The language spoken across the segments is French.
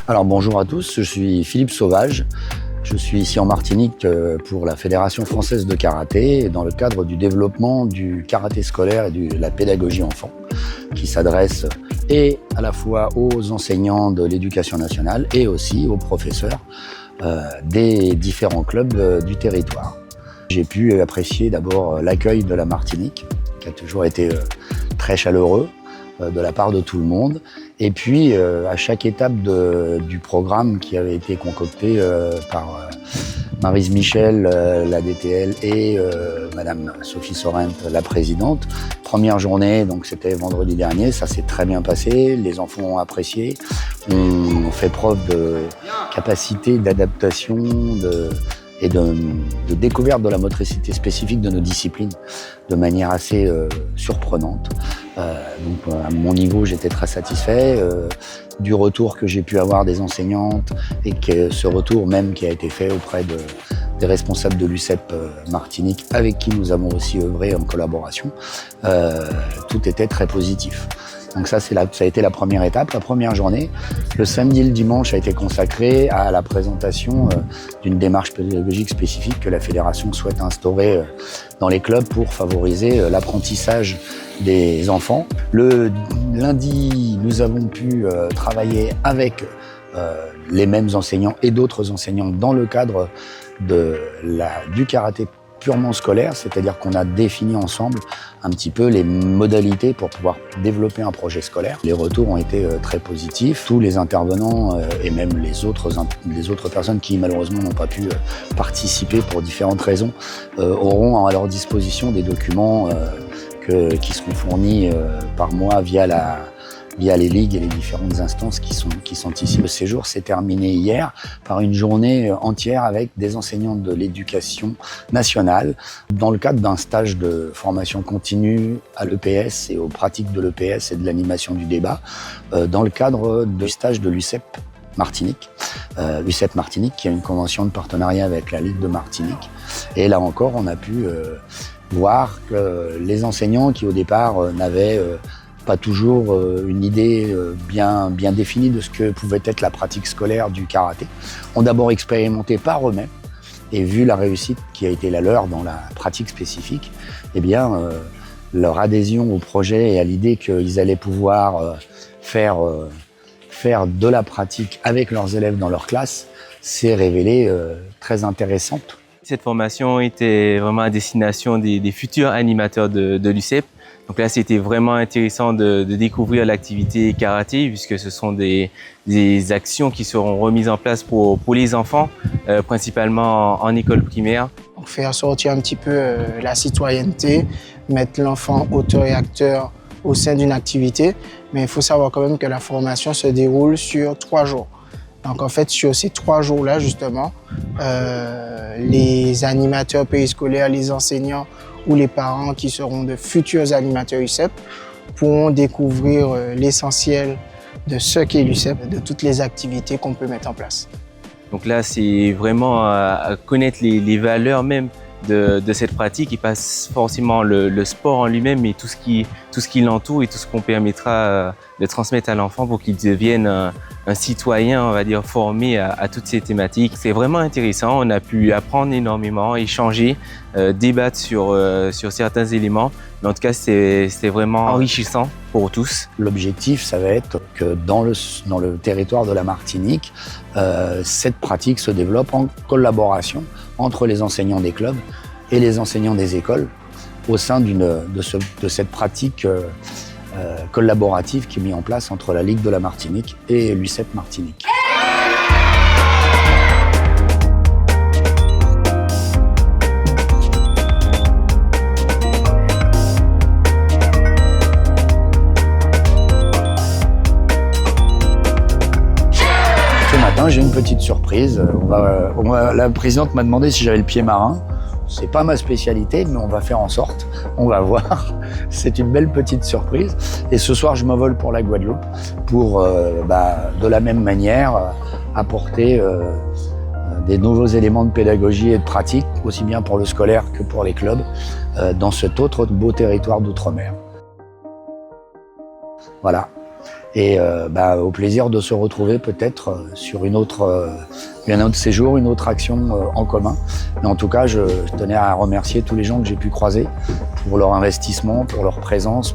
Alors bonjour à tous, je suis Philippe Sauvage. Je suis ici en Martinique pour la Fédération française de karaté dans le cadre du développement du karaté scolaire et de la pédagogie enfant qui s'adresse et à la fois aux enseignants de l'éducation nationale et aussi aux professeurs des différents clubs du territoire. J'ai pu apprécier d'abord l'accueil de la Martinique qui a toujours été très chaleureux de la part de tout le monde. Et puis, à chaque étape du programme qui avait été concocté par Maryse Michel, la DTL, et Madame Sophie Sorrent, la présidente. Première journée, donc c'était vendredi dernier, ça s'est très bien passé, les enfants ont apprécié, ont fait preuve de capacité d'adaptation, et de découverte de la motricité spécifique de nos disciplines de manière assez surprenante. Donc à mon niveau, j'étais très satisfait du retour que j'ai pu avoir des enseignantes et que ce retour même qui a été fait auprès des responsables de l'UCEP Martinique avec qui nous avons aussi œuvré en collaboration. Tout était très positif. Donc ça a été la première étape, la première journée. Le samedi et le dimanche a été consacré à la présentation d'une démarche pédagogique spécifique que la Fédération souhaite instaurer dans les clubs pour favoriser l'apprentissage des enfants. Le lundi, nous avons pu travailler avec les mêmes enseignants et d'autres enseignants dans le cadre du karaté purement scolaire, c'est-à-dire qu'on a défini ensemble un petit peu les modalités pour pouvoir développer un projet scolaire. Les retours ont été très positifs. Tous les intervenants et même les autres personnes qui malheureusement n'ont pas pu participer pour différentes raisons auront à leur disposition des documents qui seront fournis par moi via les ligues et les différentes instances qui sont ici. Le séjour s'est terminé hier par une journée entière avec des enseignants de l'éducation nationale dans le cadre d'un stage de formation continue à l'EPS et aux pratiques de l'EPS et de l'animation du débat dans le cadre du stage de l'UCEP Martinique. L'UCEP Martinique qui a une convention de partenariat avec la Ligue de Martinique. Et là encore, on a pu voir que les enseignants qui au départ n'avaient pas toujours une idée bien définie de ce que pouvait être la pratique scolaire du karaté, ont d'abord expérimenté par eux-mêmes et vu la réussite qui a été la leur dans la pratique spécifique, eh bien leur adhésion au projet et à l'idée qu'ils allaient pouvoir faire de la pratique avec leurs élèves dans leur classe s'est révélée très intéressante. Cette formation était vraiment à destination des futurs animateurs de l'UCEP. Donc là, c'était vraiment intéressant de découvrir l'activité karaté puisque ce sont des actions qui seront remises en place pour les enfants, principalement en école primaire. Donc faire sortir un petit peu la citoyenneté, mettre l'enfant auteur et acteur au sein d'une activité. Mais il faut savoir quand même que la formation se déroule sur 3 jours. Donc en fait, sur ces 3 jours-là, justement, les animateurs périscolaires, les enseignants ou les parents qui seront de futurs animateurs UCEP pourront découvrir l'essentiel de ce qu'est l'UCEP, de toutes les activités qu'on peut mettre en place. Donc là, c'est vraiment à connaître les valeurs même de cette pratique et pas forcément le sport en lui-même, mais tout ce qui l'entoure et tout ce qu'on permettra de transmettre à l'enfant pour qu'il devienne un citoyen, on va dire, formé à toutes ces thématiques. C'est vraiment intéressant, on a pu apprendre énormément, échanger, débattre sur certains éléments. Mais en tout cas, c'était vraiment enrichissant pour tous. L'objectif, ça va être que dans le territoire de la Martinique, cette pratique se développe en collaboration entre les enseignants des clubs et les enseignants des écoles au sein de cette pratique collaborative qui est mise en place entre la Ligue de la Martinique et l'UCEP Martinique. Ce matin, j'ai une petite surprise. La présidente m'a demandé si j'avais le pied marin. C'est pas ma spécialité, mais on va faire en sorte. On va voir. C'est une belle petite surprise. Et ce soir, je m'envole pour la Guadeloupe pour, de la même manière, apporter des nouveaux éléments de pédagogie et de pratique, aussi bien pour le scolaire que pour les clubs, dans cet autre beau territoire d'outre-mer. Voilà. et au plaisir de se retrouver peut-être sur un autre séjour, une autre action en commun. Mais en tout cas, je tenais à remercier tous les gens que j'ai pu croiser pour leur investissement, pour leur présence,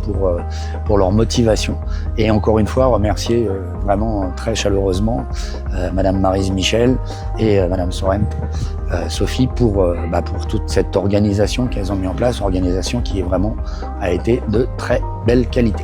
pour leur motivation. Et encore une fois, remercier vraiment très chaleureusement Madame Maryse Michel et Madame Sorem, Sophie, pour toute cette organisation qu'elles ont mis en place, organisation qui a été de très belle qualité.